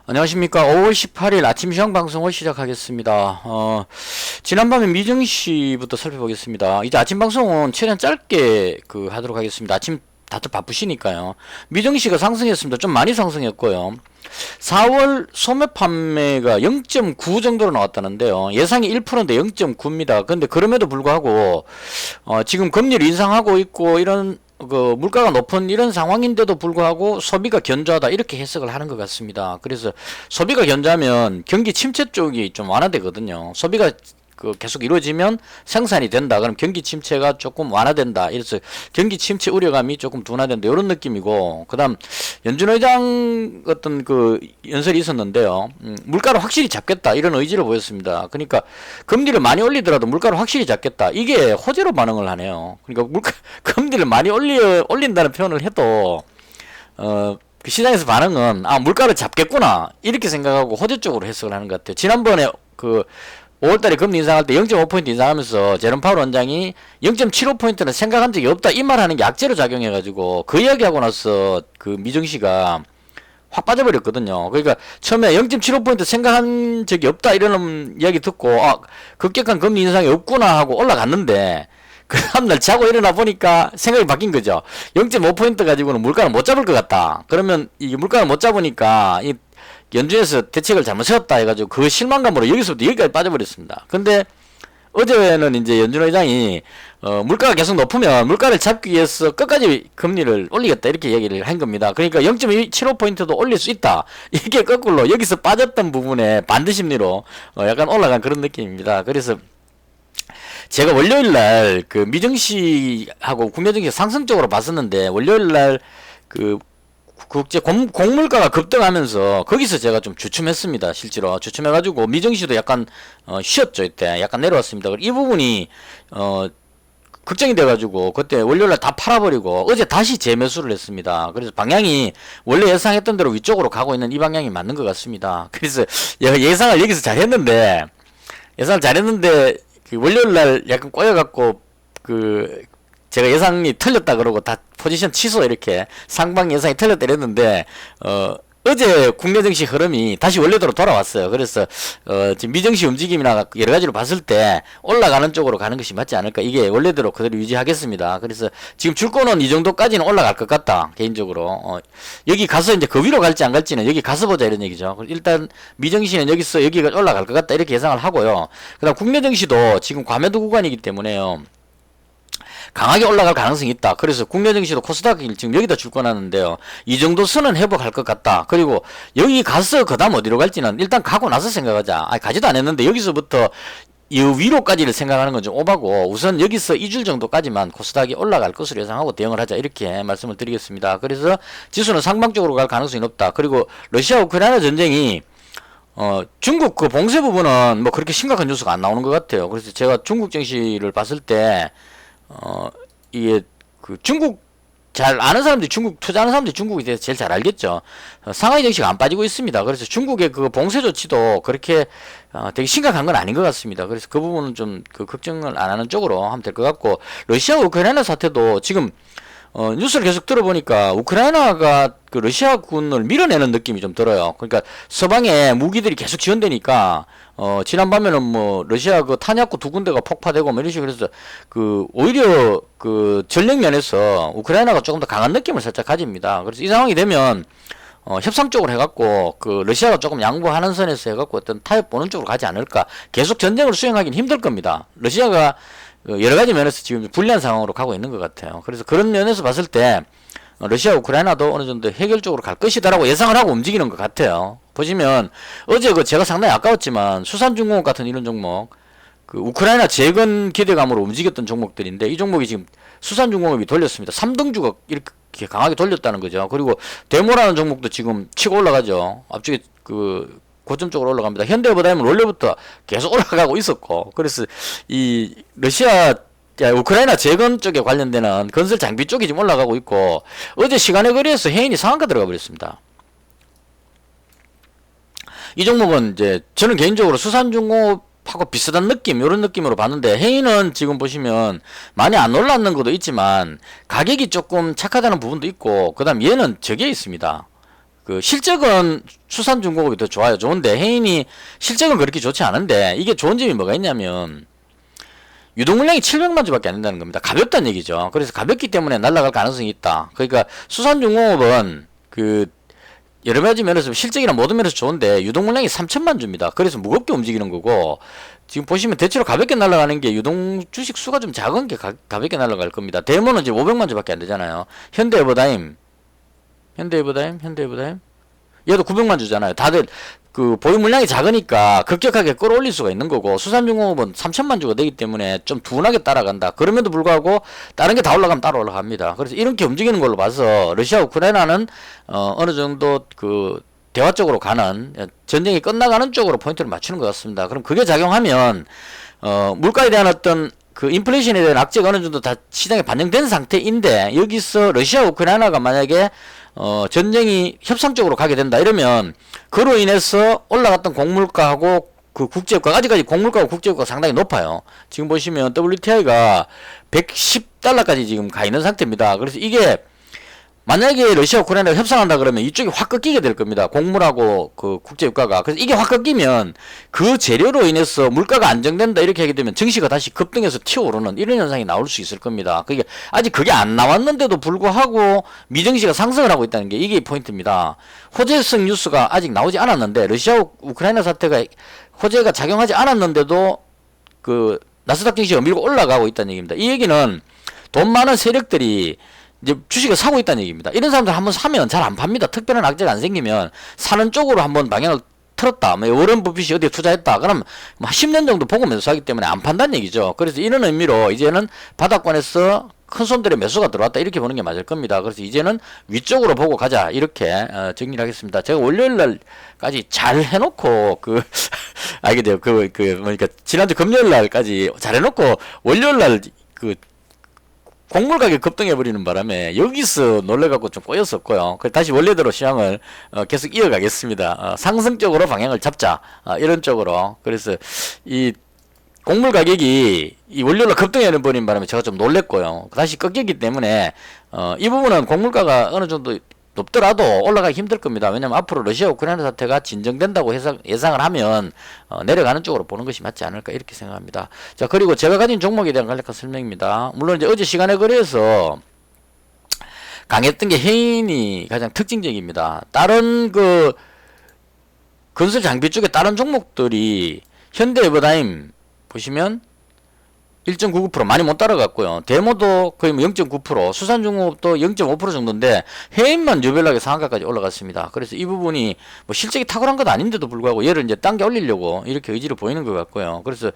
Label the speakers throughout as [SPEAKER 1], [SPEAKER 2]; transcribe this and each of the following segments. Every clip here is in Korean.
[SPEAKER 1] 안녕하십니까. 5월 18일 아침 시황 방송을 시작하겠습니다. 지난밤에 미증시부터 살펴보겠습니다. 이제 아침 방송은 최대한 짧게 하도록 하겠습니다. 아침 다들 바쁘시니까요. 미증시가 상승했습니다. 좀 많이 상승했고요. 4월 소매 판매가 0.9 정도로 나왔다는데요. 예상이 1%인데 0.9입니다. 근데 그럼에도 불구하고 지금 금리를 인상하고 있고 이런 물가가 높은 이런 상황인데도 불구하고 소비가 견조하다 이렇게 해석을 하는 것 같습니다. 그래서 소비가 견조하면 경기 침체 쪽이 좀 완화되거든요. 소비가 계속 이루어지면 생산이 된다. 그럼 경기 침체가 조금 완화된다. 이래서 경기 침체 우려감이 조금 둔화된다. 이런 느낌이고, 그다음 연준 의장 어떤 연설이 있었는데요. 물가를 확실히 잡겠다 이런 의지를 보였습니다. 그러니까 금리를 많이 올리더라도 물가를 확실히 잡겠다. 이게 호재로 반응을 하네요. 그러니까 금리를 많이 올린다는 표현을 해도 그 시장에서 반응은 물가를 잡겠구나 이렇게 생각하고 호재 쪽으로 해석을 하는 것 같아요. 지난번에 5월달에 금리 인상할 때 0.5포인트 인상하면서 제롬 파월 원장이 0.75포인트는 생각한 적이 없다 이 말하는 게 악재로 작용해가지고 그 이야기하고 나서 미증시가 확 빠져버렸거든요. 그러니까 처음에 0.75포인트 생각한 적이 없다 이런 이야기 듣고 급격한 금리 인상이 없구나 하고 올라갔는데 그 다음날 자고 일어나 보니까 생각이 바뀐 거죠. 0.5포인트 가지고는 물가를 못 잡을 것 같다. 그러면 이 물가를 못 잡으니까 이 연준에서 대책을 잘못 세웠다 해가지고 그 실망감으로 여기서부터 여기까지 빠져버렸습니다. 근데 어제는 이제 연준 의장이 물가가 계속 높으면 물가를 잡기 위해서 끝까지 금리를 올리겠다 이렇게 얘기를 한 겁니다. 그러니까 0.75포인트도 올릴 수 있다. 이게 거꾸로 여기서 빠졌던 부분에 반대 심리로 약간 올라간 그런 느낌입니다. 그래서 제가 월요일날 미증시하고 국내증시 상승적으로 봤었는데 월요일날 국제 곡물가가 급등하면서 거기서 제가 좀 주춤했습니다. 실제로 주춤해가지고 미증시도 약간 쉬었죠. 이때 약간 내려왔습니다. 이 부분이 걱정이 돼가지고 그때 월요일날 다 팔아버리고 어제 다시 재매수를 했습니다. 그래서 방향이 원래 예상했던 대로 위쪽으로 가고 있는 이 방향이 맞는 것 같습니다. 그래서 예상을 여기서 잘했는데 월요일날 약간 꼬여갖고 제가 예상이 틀렸다 그러고 다 포지션 취소 이렇게 상방 예상이 틀렸다 이랬는데 어제 국내 증시 흐름이 다시 원래대로 돌아왔어요. 그래서 지금 미증시 움직임이나 여러 가지로 봤을 때 올라가는 쪽으로 가는 것이 맞지 않을까. 이게 원래대로 그대로 유지하겠습니다. 그래서 지금 줄거는 이 정도까지는 올라갈 것 같다. 개인적으로 여기 가서 이제 그 위로 갈지 안 갈지는 여기 가서 보자 이런 얘기죠. 일단 미증시는 여기서 여기가 올라갈 것 같다 이렇게 예상을 하고요. 그다음 국내 증시도 지금 과매도 구간이기 때문에요. 강하게 올라갈 가능성이 있다. 그래서 국내 증시도 코스닥이 지금 여기다 줄거놨는데요. 이 정도 선은 회복할 것 같다. 그리고 여기 가서 그 다음 어디로 갈지는 일단 가고 나서 생각하자. 가지도 않았는데 여기서부터 이 위로까지를 생각하는 건 좀 오바고 우선 여기서 2줄 정도까지만 코스닥이 올라갈 것으로 예상하고 대응을 하자 이렇게 말씀을 드리겠습니다. 그래서 지수는 상방적으로 갈 가능성이 높다. 그리고 러시아 우크라이나 전쟁이 중국 봉쇄 부분은 그렇게 심각한 뉴스가 안 나오는 것 같아요. 그래서 제가 중국 증시를 봤을 때 이게 중국 잘 아는 사람들이 중국 투자하는 사람들이 중국에 대해서 제일 잘 알겠죠. 상하이 증시가 안 빠지고 있습니다. 그래서 중국의 봉쇄 조치도 그렇게 되게 심각한 건 아닌 것 같습니다. 그래서 그 부분은 좀 걱정을 안 하는 쪽으로 하면 될 것 같고 러시아 우크라이나 사태도 지금 뉴스를 계속 들어보니까 우크라이나가 러시아군을 밀어내는 느낌이 좀 들어요. 그러니까 서방에 무기들이 계속 지원되니까 지난밤에는 러시아 탄약고 2군데가 폭파되고 이런 식으로 해서 오히려 전력 면에서 우크라이나가 조금 더 강한 느낌을 살짝 가집니다. 그래서 이 상황이 되면 협상 쪽으로 해갖고 러시아가 조금 양보하는 선에서 해갖고 어떤 타협 보는 쪽으로 가지 않을까. 계속 전쟁을 수행하기는 힘들 겁니다. 러시아가 여러 가지 면에서 지금 불리한 상황으로 가고 있는 것 같아요. 그래서 그런 면에서 봤을 때 러시아 우크라이나도 어느 정도 해결적으로 갈 것이다라고 예상을 하고 움직이는 것 같아요. 보시면 어제 제가 상당히 아까웠지만 수산중공업 같은 이런 종목 우크라이나 재건 기대감으로 움직였던 종목들인데 이 종목이 지금 수산중공업이 돌렸습니다. 3등주가 이렇게 강하게 돌렸다는 거죠. 그리고 데모라는 종목도 지금 치고 올라가죠. 앞쪽에 고점 쪽으로 올라갑니다. 현대해보다는 원래부터 계속 올라가고 있었고, 그래서 이 우크라이나 재건 쪽에 관련되는 건설 장비 쪽이 지금 올라가고 있고, 어제 시간의 거리에서 해인이 상한가 들어가 버렸습니다. 이 종목은 이제 저는 개인적으로 수산중공업하고 비슷한 느낌, 이런 느낌으로 봤는데, 해인은 지금 보시면 많이 안 올랐는 것도 있지만 가격이 조금 착하다는 부분도 있고, 그 다음 얘는 저게 있습니다. 그 실적은 수산중공업이 더 좋아요. 좋은데 해인이 실적은 그렇게 좋지 않은데 이게 좋은 점이 뭐가 있냐면 유동물량이 700만 주밖에 안 된다는 겁니다. 가볍다는 얘기죠. 그래서 가볍기 때문에 날아갈 가능성이 있다. 그러니까 수산중공업은 그 여러 가지 면에서 실적이나 모든 면에서 좋은데 유동물량이 3천만 주입니다. 그래서 무겁게 움직이는 거고 지금 보시면 대체로 가볍게 날아가는 게 유동 주식 수가 좀 작은 게 가볍게 날아갈 겁니다. 대모는 이제 500만 주밖에 안 되잖아요. 현대에버다임 얘도 900만 주잖아요. 다들 그 보유 물량이 작으니까 급격하게 끌어올릴 수가 있는 거고 수산중공업은 3천만 주가 되기 때문에 좀 둔하게 따라간다. 그럼에도 불구하고 다른 게 다 올라가면 따라 올라갑니다. 그래서 이렇게 움직이는 걸로 봐서 러시아 우크라이나는 어느 정도 그 대화 쪽으로 가는 전쟁이 끝나가는 쪽으로 포인트를 맞추는 것 같습니다. 그럼 그게 작용하면 물가에 대한 어떤 그 인플레이션에 대한 악재가 어느 정도 다 시장에 반영된 상태인데 여기서 러시아 우크라이나가 만약에 전쟁이 협상적으로 가게 된다 이러면 그로 인해서 올라갔던 곡물가하고 그 국제유가 아직까지 곡물가하고 국제유가가 상당히 높아요. 지금 보시면 WTI가 110달러까지 지금 가 있는 상태입니다. 그래서 이게 만약에 러시아 우크라이나가 협상한다 그러면 이쪽이 확 꺾이게 될 겁니다. 곡물하고 그 국제유가가. 그래서 이게 확 꺾이면 그 재료로 인해서 물가가 안정된다 이렇게 하게 되면 증시가 다시 급등해서 튀어오르는 이런 현상이 나올 수 있을 겁니다. 그게 아직 그게 안 나왔는데도 불구하고 미증시가 상승을 하고 있다는 게 이게 포인트입니다. 호재성 뉴스가 아직 나오지 않았는데 러시아 우크라이나 사태가 호재가 작용하지 않았는데도 그 나스닥 증시가 밀고 올라가고 있다는 얘기입니다. 이 얘기는 돈 많은 세력들이 이제 주식을 사고 있다는 얘기입니다. 이런 사람들 한번 사면 잘 안 팝니다. 특별한 악재가 안 생기면 사는 쪽으로 한번 방향을 틀었다. 뭐 워런 버핏이 어디에 투자했다. 그럼 뭐 10년 정도 보고 매수하기 때문에 안 판다는 얘기죠. 그래서 이런 의미로 이제는 바닥권에서 큰 손들의 매수가 들어왔다 이렇게 보는 게 맞을 겁니다. 그래서 이제는 위쪽으로 보고 가자 이렇게 정리를 하겠습니다. 제가 월요일 날까지 잘 해놓고 알게 돼요. 그러니까 지난주 금요일 날까지 잘 해놓고 월요일 날그 곡물 가격 급등해버리는 바람에 여기서 놀래갖고 좀 꼬였었고요. 다시 원래대로 시황을 계속 이어가겠습니다. 상승적으로 방향을 잡자 이런 쪽으로. 그래서 이 곡물 가격이 이 원료로 급등해버리는 바람에 제가 좀 놀랬고요. 다시 꺾이기 때문에 이 부분은 곡물가가 어느 정도 높더라도 올라가기 힘들 겁니다. 왜냐면 앞으로 러시아 우크라이나 사태가 진정된다고 예상을 하면 내려가는 쪽으로 보는 것이 맞지 않을까 이렇게 생각합니다. 자, 그리고 제가 가진 종목에 대한 간략한 설명입니다. 물론 이제 어제 시간에 거래에서 강했던 게 해인이 가장 특징적입니다. 다른 그 건설 장비 쪽에 다른 종목들이 현대에버다임 보시면 1.99% 많이 못 따라갔고요. 데모도 거의 뭐 0.9%, 수산중공업도 0.5% 정도인데 해인만 유별나게 상한가까지 올라갔습니다. 그래서 이 부분이 뭐 실적이 탁월한 건 아닌데도 불구하고 얘를 이제 당겨 올리려고 이렇게 의지를 보이는 것 같고요. 그래서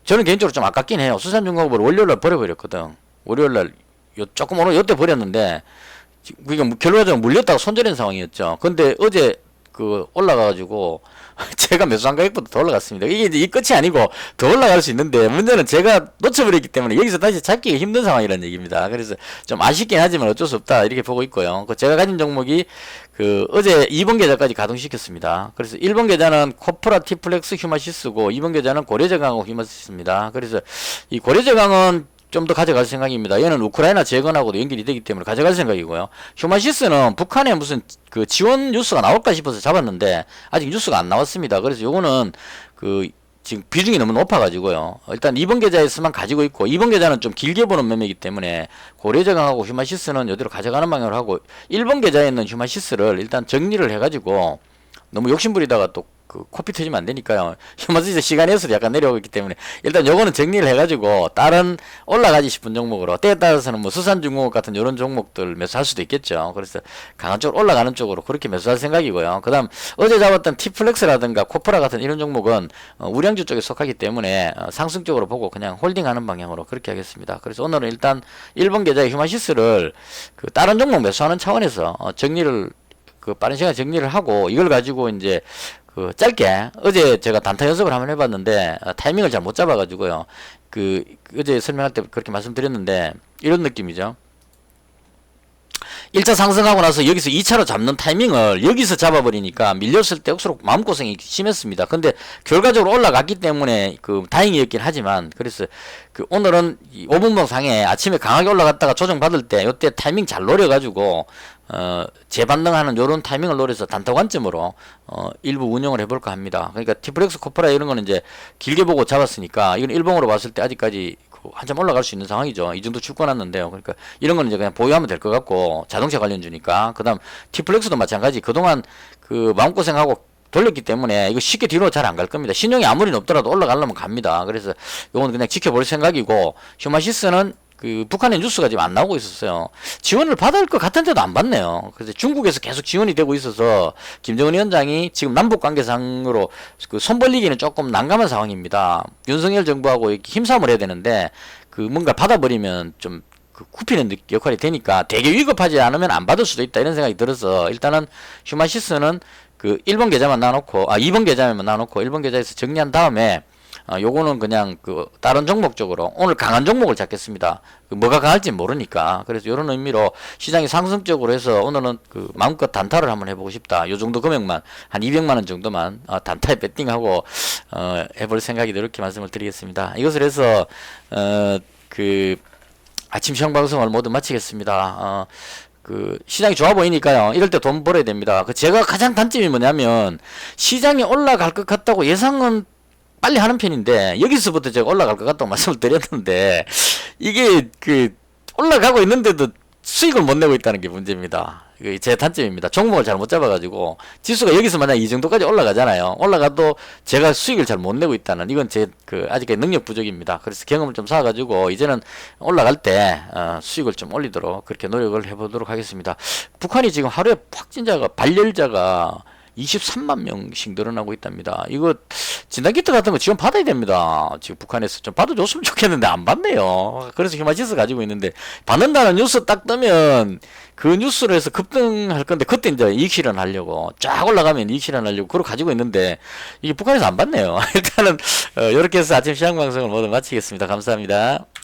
[SPEAKER 1] 저는 개인적으로 좀 아깝긴 해요. 수산중공업을 월요일날 버려버렸거든. 월요일날 조금 오늘 요때 버렸는데 그러니까 결과적으로 물렸다가 손절한 상황이었죠. 근데 어제 올라가가지고 제가 매수한 가격보다 더 올라갔습니다. 이게 이제 이 끝이 아니고 더 올라갈 수 있는데 문제는 제가 놓쳐버렸기 때문에 여기서 다시 찾기가 힘든 상황이라는 얘기입니다. 그래서 좀 아쉽긴 하지만 어쩔 수 없다 이렇게 보고 있고요. 제가 가진 종목이 어제 2번 계좌까지 가동시켰습니다. 그래서 1번 계좌는 코프라 티플렉스 휴마시스고 2번 계좌는 고려제강하고 휴마시스입니다. 그래서 이 고려제강은 좀 더 가져갈 생각입니다. 얘는 우크라이나 재건하고도 연결이 되기 때문에 가져갈 생각이고요. 휴마시스는 북한에 무슨 지원 뉴스가 나올까 싶어서 잡았는데 아직 뉴스가 안 나왔습니다. 그래서 요거는 지금 비중이 너무 높아가지고요. 일단 2번 계좌에서만 가지고 있고 2번 계좌는 좀 길게 보는 매매이기 때문에 고려제강하고 휴마시스는 이대로 가져가는 방향으로 하고 1번 계좌에 있는 휴마시스를 일단 정리를 해가지고 너무 욕심부리다가 또 코피 터지면 안 되니까요. 휴마시스 시간에서도 약간 내려오고 있기 때문에 일단 요거는 정리를 해가지고 다른 올라가지 싶은 종목으로 때에 따라서는 뭐 수산중공업 같은 이런 종목들 매수할 수도 있겠죠. 그래서 강한 쪽으로 올라가는 쪽으로 그렇게 매수할 생각이고요. 그 다음 어제 잡았던 티플렉스라든가 코프라 같은 이런 종목은 우량주 쪽에 속하기 때문에 상승 쪽으로 보고 그냥 홀딩하는 방향으로 그렇게 하겠습니다. 그래서 오늘은 일단 1번 계좌의 휴마시스를 다른 종목 매수하는 차원에서 정리를 빠른 시간에 정리를 하고 이걸 가지고 이제 짧게 어제 제가 단타 연습을 한번 해봤는데 타이밍을 잘 못 잡아가지고요. 어제 설명할 때 그렇게 말씀드렸는데 이런 느낌이죠. 1차 상승하고 나서 여기서 2차로 잡는 타이밍을 여기서 잡아버리니까 밀렸을 때 억수로 마음고생이 심했습니다. 근데 결과적으로 올라갔기 때문에 그 다행이었긴 하지만 그래서 그 오늘은 5분봉 상에 아침에 강하게 올라갔다가 조정받을 때 요때 타이밍 잘 노려가지고 재반등하는 요런 타이밍을 노려서 단타 관점으로 일부 운영을 해볼까 합니다. 그러니까 티플렉스 코프라 이런 거는 이제 길게 보고 잡았으니까 이건 일봉으로 봤을 때 아직까지 한참 올라갈 수 있는 상황이죠. 이 정도 축권놨는데요. 그러니까 이런 거는 이제 그냥 보유하면 될 것 같고 자동차 관련주니까 그다음 티플렉스도 마찬가지. 그동안 그 마음고생하고 돌렸기 때문에 이거 쉽게 뒤로 잘 안 갈 겁니다. 신용이 아무리 높더라도 올라가려면 갑니다. 그래서 이건 그냥 지켜볼 생각이고 휴마시스는 그 북한의 뉴스가 지금 안 나오고 있었어요. 지원을 받을 것 같은데도 안 받네요. 그래서 중국에서 계속 지원이 되고 있어서 김정은 위원장이 지금 남북 관계상으로 그 손 벌리기는 조금 난감한 상황입니다. 윤석열 정부하고 이렇게 힘싸움을 해야 되는데 그 뭔가 받아버리면 좀 그 굽히는 역할이 되니까 되게 위급하지 않으면 안 받을 수도 있다 이런 생각이 들어서 일단은 휴마시스는 그 1번 계좌만 놔놓고 2번 계좌만 놔놓고 1번 계좌에서 정리한 다음에 요거는 그냥 그 다른 종목 쪽으로 오늘 강한 종목을 잡겠습니다. 그 뭐가 강할지 모르니까 그래서 이런 의미로 시장이 상승적으로 해서 오늘은 그 마음껏 단타를 한번 해보고 싶다. 요 정도 금액만 한 200만 원 정도만 단타에 배팅하고 해볼 생각이 이렇게 말씀을 드리겠습니다. 이것을 해서 그 아침 시황 방송을 모두 마치겠습니다. 그 시장이 좋아 보이니까요. 이럴 때 돈 벌어야 됩니다. 그 제가 가장 단점이 뭐냐면 시장이 올라갈 것 같다고 예상은 빨리 하는 편인데 여기서부터 제가 올라갈 것 같다고 말씀을 드렸는데 이게 그 올라가고 있는데도 수익을 못 내고 있다는 게 문제입니다. 이게 제 단점입니다. 종목을 잘 못 잡아가지고 지수가 여기서 만약 이 정도까지 올라가잖아요. 올라가도 제가 수익을 잘 못 내고 있다는 이건 제 그 아직까지 능력 부족입니다. 그래서 경험을 좀 쌓아가지고 이제는 올라갈 때 수익을 좀 올리도록 그렇게 노력을 해보도록 하겠습니다. 북한이 지금 하루에 확진자가 발열자가 23만 명씩 늘어나고 있답니다. 이거 진단키트 같은 거 지원 받아야 됩니다. 지금 북한에서 좀 받아줬으면 좋겠는데 안 받네요. 그래서 휴마시스 가지고 있는데 받는다는 뉴스 딱 뜨면 그 뉴스로 해서 급등할 건데 그때 이제 이익 실현하려고 쫙 올라가면 이익 실현하려고 그걸 가지고 있는데 이게 북한에서 안 받네요. 일단은 이렇게 해서 아침 시황 방송을 모두 마치겠습니다. 감사합니다.